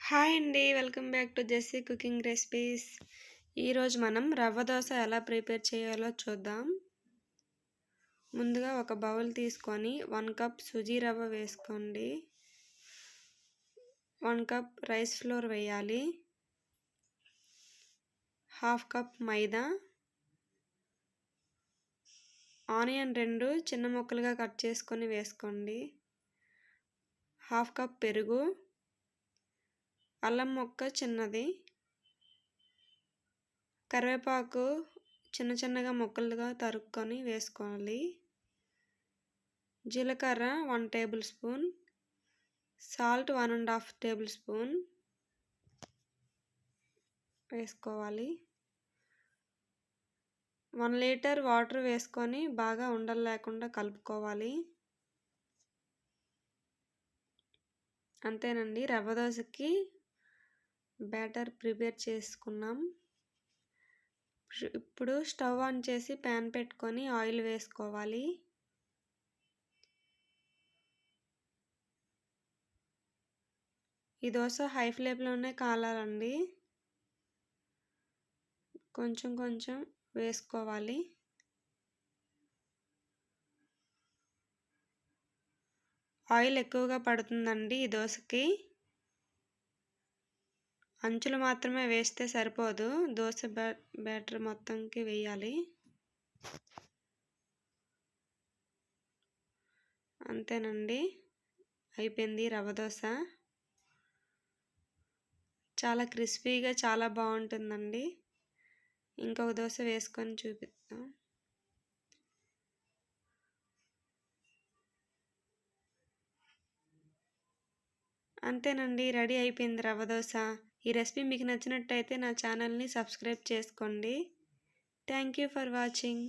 Hi అండి. Welcome back to Jessie cooking recipes. ఈరోజు మనం రవ్వ దోశ ఎలా ప్రిపేర్ చేయాలో చూద్దాం. ముందుగా ఒక బౌల్ తీసుకొని 1 కప్ సుజీ రవ్వ వేసుకోండి. 1 కప్ రైస్ ఫ్లోర్ వేయాలి. 1/2 కప్ మైదా, ఆనియన్ 2 చిన్న ముక్కలుగా కట్ చేసుకొని వేసుకోండి. 1/2 కప్ పెరుగు, అల్లం ముక్క చిన్నది, కరివేపాకు చిన్నగా ముక్కలుగా తరుక్కొని వేసుకోవాలి. జీలకర్ర 1 table spoon, salt 1½ table spoon వేసుకోవాలి. 1 లీటర్ వాటర్ వేసుకొని బాగా ఉండలు లేకుండా కలుపుకోవాలి. అంతేనండి, రవ్వ దోశకి బ్యాటర్ ప్రిపేర్ చేసుకున్నాం. ఇప్పుడు స్టవ్ ఆన్ చేసి ప్యాన్ పెట్టుకొని ఆయిల్ వేసుకోవాలి. ఈ దోశ హై ఫ్లేమ్లోనే కాలాలండి. కొంచెం వేసుకోవాలి. ఆయిల్ ఎక్కువగా పడుతుందండి ఈ దోశకి. అంచులు మాత్రమే వేస్తే సరిపోదు, దోశ బ్యాటర్ మొత్తంకి వేయాలి. అంతేనండి, అయిపోయింది రవ్వ దోశ. చాలా క్రిస్పీగా చాలా బాగుంటుందండి. ఇంకొక దోశ వేసుకొని చూపిద్దాం. అంతేనండి, రెడీ అయిపోయింది రవ్వ దోశ. ఈ రెసిపీ మీకు నచ్చినట్టయితే నా ఛానల్ని సబ్స్క్రైబ్ చేసుకోండి. Thank you for watching.